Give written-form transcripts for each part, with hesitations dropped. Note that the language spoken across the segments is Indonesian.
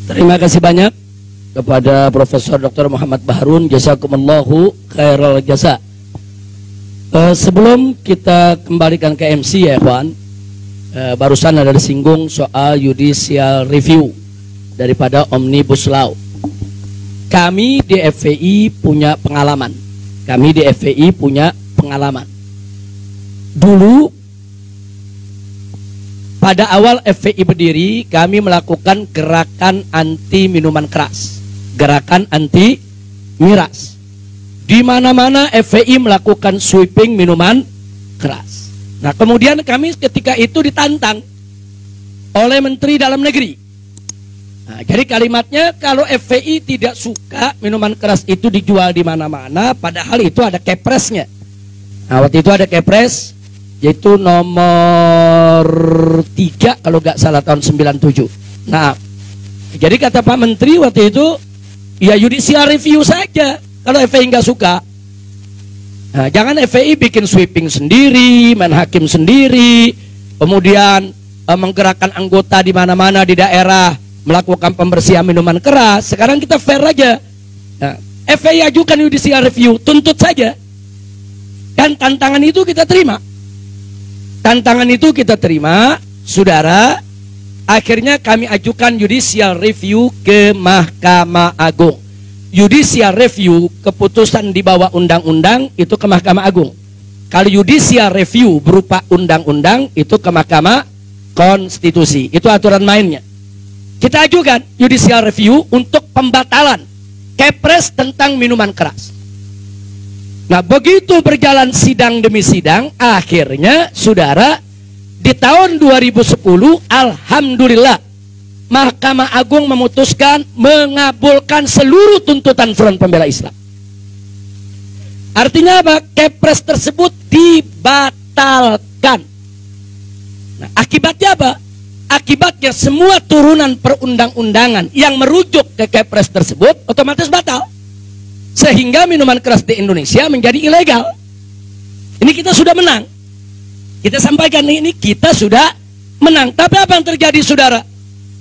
Terima kasih banyak kepada Profesor Dr. Muhammad Baharun, jazakumullahu khairal jasa. Sebelum kita kembalikan ke MC ya ikhwan, barusan ada disinggung soal judicial review daripada Omnibus Law. Kami di FPI punya pengalaman. Dulu pada awal FPI berdiri, kami melakukan gerakan anti minuman keras, gerakan anti miras. Di mana-mana FPI melakukan sweeping minuman keras. Nah, kemudian kami ketika itu ditantang oleh Menteri Dalam Negeri. Nah, jadi kalimatnya kalau FPI tidak suka minuman keras itu dijual di mana-mana, padahal itu ada kepresnya. Nah, waktu itu ada kepres, yaitu nomor 3 kalau nggak salah tahun 97. Nah, jadi kata Pak Menteri waktu itu, ya judicial review saja kalau FPI nggak suka. Nah, jangan FPI bikin sweeping sendiri, main hakim sendiri, kemudian menggerakkan anggota di mana-mana di daerah melakukan pembersihan minuman keras. Sekarang kita fair aja. Nah, FPI ajukan judicial review, tuntut saja. Dan tantangan itu kita terima. Saudara. Akhirnya kami ajukan judicial review ke Mahkamah Agung. Judicial review keputusan di bawah undang-undang itu ke Mahkamah Agung. Kalau judicial review berupa undang-undang itu ke Mahkamah Konstitusi. Itu aturan mainnya. Kita ajukan judicial review untuk pembatalan kepres tentang minuman keras. Nah, begitu berjalan sidang demi sidang, akhirnya saudara di tahun 2010 alhamdulillah Mahkamah Agung memutuskan mengabulkan seluruh tuntutan Front Pembela Islam. Artinya apa? Kepres tersebut dibatalkan. Nah, akibatnya apa? Akibatnya semua turunan perundang-undangan yang merujuk ke kepres tersebut otomatis batal. Sehingga minuman keras di Indonesia menjadi ilegal. Ini kita sudah menang. Kita sampaikan ini kita sudah menang. Tapi apa yang terjadi saudara?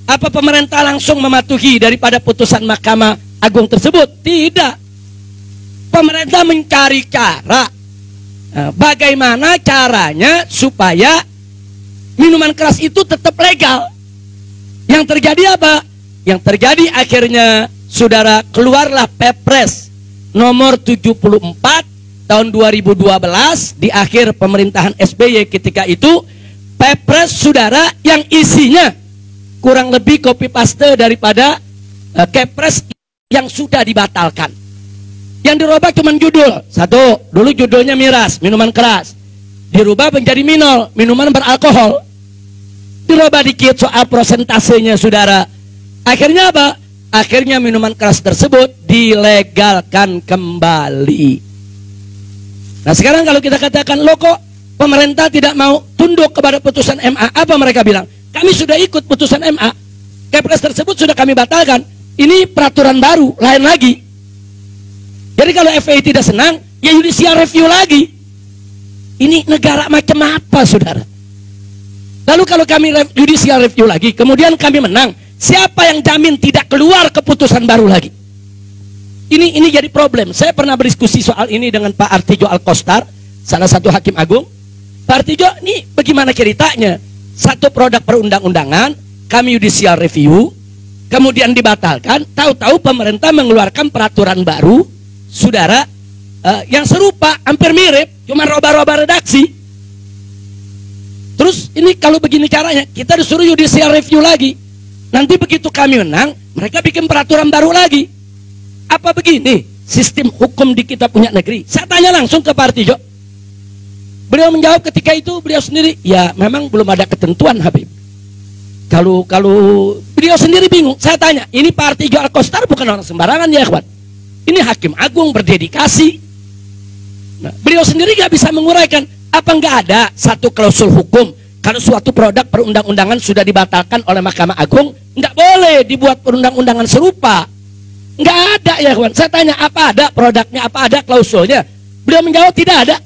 Apa pemerintah langsung mematuhi daripada putusan Mahkamah Agung tersebut? Tidak. Pemerintah mencari cara. Nah, bagaimana caranya supaya minuman keras itu tetap legal? Yang terjadi apa? Yang terjadi akhirnya saudara keluarlah Perpres nomor 74 tahun 2012 di akhir pemerintahan SBY ketika itu. Perpres saudara yang isinya kurang lebih copy paste daripada kepres yang sudah dibatalkan. Yang dirubah cuma judul. Satu, dulu judulnya miras, minuman keras. Dirubah menjadi minol, minuman beralkohol. Dirubah dikit soal prosentasenya saudara. Akhirnya apa? Akhirnya minuman keras tersebut dilegalkan kembali. Nah, sekarang kalau kita katakan, loh kok pemerintah tidak mau tunduk kepada putusan MA? Apa mereka bilang? Kami sudah ikut putusan MA. Kepres tersebut sudah kami batalkan. Ini peraturan baru, lain lagi. Jadi kalau FPI tidak senang, ya judicial review lagi. Ini negara macam apa, saudara? Lalu kalau kami judicial review lagi, kemudian kami menang, siapa yang jamin tidak keluar keputusan baru lagi? Ini jadi problem. Saya pernah berdiskusi soal ini dengan Pak Artijo Alkostar, salah satu hakim agung. Pak Artijo, ini bagaimana ceritanya? Satu produk perundang-undangan, kami judicial review, kemudian dibatalkan, tahu-tahu pemerintah mengeluarkan peraturan baru, saudara, yang serupa, hampir mirip, cuma roba-roba redaksi. Terus ini kalau begini caranya, kita disuruh judicial review lagi. Nanti begitu kami menang, mereka bikin peraturan baru lagi. Apa begini sistem hukum di kita punya negeri? Saya tanya langsung ke Pak Artijo. Beliau menjawab ketika itu, beliau sendiri, ya memang belum ada ketentuan Habib. Kalau beliau sendiri bingung. Saya tanya, ini Pak Artijo Alkostar bukan orang sembarangan ya ikhwan. Ini hakim agung berdedikasi. Nah, beliau sendiri gak bisa menguraikan. Apa nggak ada satu klausul hukum kalau suatu produk perundang-undangan sudah dibatalkan oleh Mahkamah Agung, nggak boleh dibuat perundang-undangan serupa? Nggak ada ya kawan. Saya tanya, apa ada produknya, apa ada klausulnya? Beliau menjawab tidak ada.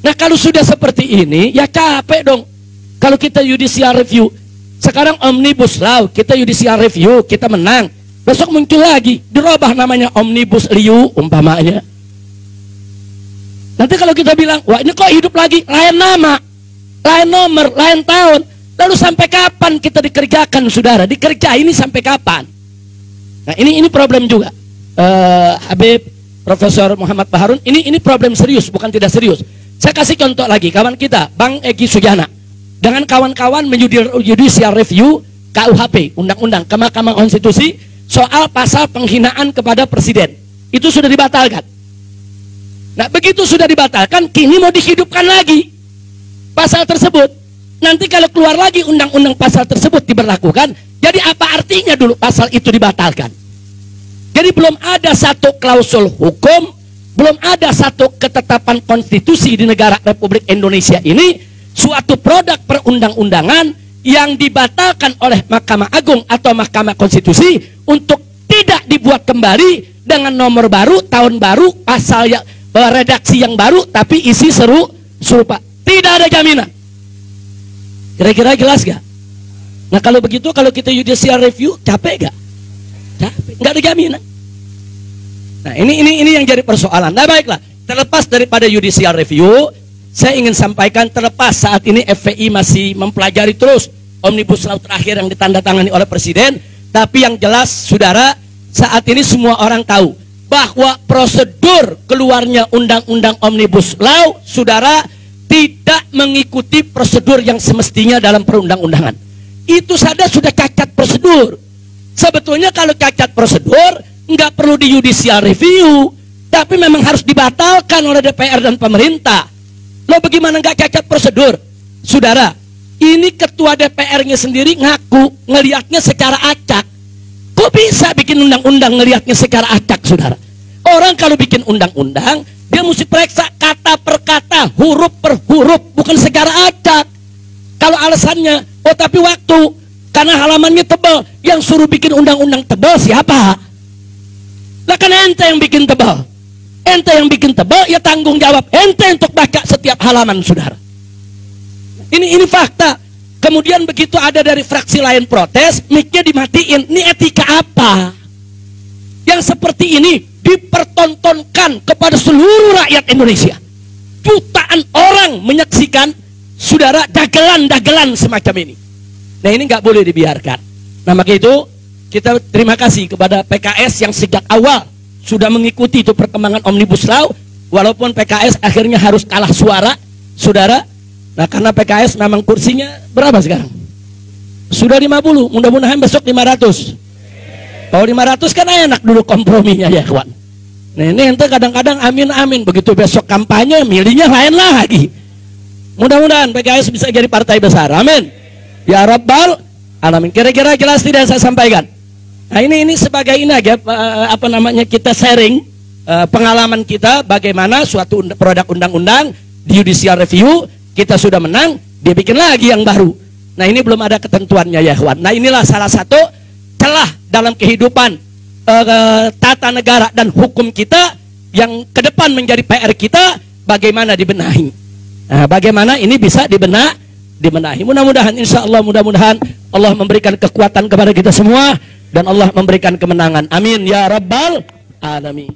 Nah, kalau sudah seperti ini, ya capek dong. Kalau kita judicial review, Sekarang Omnibus Law, kita judicial review, kita menang. Besok muncul lagi, dirubah namanya Omnibus Liu umpamanya. Nanti kalau kita bilang, wah ini kok hidup lagi, lain nama, lain nomor, lain tahun. Lalu sampai kapan kita dikerjakan, saudara? Dikerja ini sampai kapan? Nah ini problem juga. Habib, Profesor Muhammad Baharun, ini problem serius, bukan tidak serius. Saya kasih contoh lagi, kawan kita, Bang Egy Sujana, dengan kawan-kawan judicial review KUHP, Undang-Undang ke Mahkamah Konstitusi, soal pasal penghinaan kepada presiden. Itu sudah dibatalkan. Nah begitu sudah dibatalkan, kini mau dihidupkan lagi pasal tersebut. Nanti kalau keluar lagi undang-undang pasal tersebut diberlakukan, jadi apa artinya dulu pasal itu dibatalkan? Jadi belum ada satu klausul hukum, belum ada satu ketetapan konstitusi di negara Republik Indonesia ini, suatu produk perundang-undangan yang dibatalkan oleh Mahkamah Agung atau Mahkamah Konstitusi untuk tidak dibuat kembali dengan nomor baru, tahun baru, pasal yang redaksi yang baru, tapi isi serupa. Tidak ada jaminan. Kira-kira jelas gak? Nah kalau begitu, kalau kita judicial review, capek gak? Capek, gak ada jaminan. Nah ini yang jadi persoalan. Nah baiklah, terlepas daripada judicial review, saya ingin sampaikan, terlepas saat ini FPI masih mempelajari terus Omnibus Law terakhir yang ditandatangani oleh Presiden, tapi yang jelas, saudara, saat ini semua orang tahu bahwa prosedur keluarnya Undang-Undang Omnibus Law, saudara, tidak mengikuti prosedur yang semestinya dalam perundang-undangan. Itu saja sudah cacat prosedur. Sebetulnya kalau cacat prosedur, nggak perlu di judicial review, tapi memang harus dibatalkan oleh DPR dan pemerintah. Lo bagaimana nggak cacat prosedur? Saudara, ini ketua DPR-nya sendiri ngaku ngelihatnya secara acak. Kok bisa bikin undang-undang ngelihatnya secara acak, saudara? Orang kalau bikin undang-undang, dia mesti periksa kata per kata, huruf per huruf, bukan secara acak. Kalau alasannya, oh tapi waktu, karena halamannya tebal, yang suruh bikin undang-undang tebal siapa? Lah kan ente yang bikin tebal. Ente yang bikin tebal, ya tanggung jawab ente untuk baca setiap halaman, saudara. Ini fakta. Kemudian begitu ada dari fraksi lain protes, mic-nya dimatiin. Ini etika apa? Yang seperti ini dipertontonkan kepada seluruh rakyat Indonesia. Jutaan orang menyaksikan, saudara, dagelan-dagelan semacam ini. Nah ini nggak boleh dibiarkan. Nah maka itu kita terima kasih kepada PKS yang sejak awal sudah mengikuti itu perkembangan Omnibus Law, walaupun PKS akhirnya harus kalah suara, saudara. Nah karena PKS memang kursinya berapa sekarang? Sudah 50, mudah-mudahan besok 500. Kalau 500 kan enak dulu komprominya ya kawan. Nah ini ente kadang-kadang amin-amin, begitu besok kampanye milihnya lain lagi. Mudah-mudahan PKS bisa jadi partai besar, amin. Ya Rabbal Alamin. Kira-kira jelas tidak saya sampaikan? Nah ini sebagai ini aja apa namanya, kita sharing pengalaman kita bagaimana suatu produk undang-undang di judicial review kita sudah menang, dia bikin lagi yang baru. Nah ini belum ada ketentuannya ya kawan. Nah inilah salah satu celah dalam kehidupan tata negara dan hukum kita yang ke depan menjadi PR kita, bagaimana dibenahi. Nah, bagaimana ini bisa dibenahi. Mudah-mudahan, insya Allah, mudah-mudahan Allah memberikan kekuatan kepada kita semua dan Allah memberikan kemenangan. Amin ya Rabbal Alamin.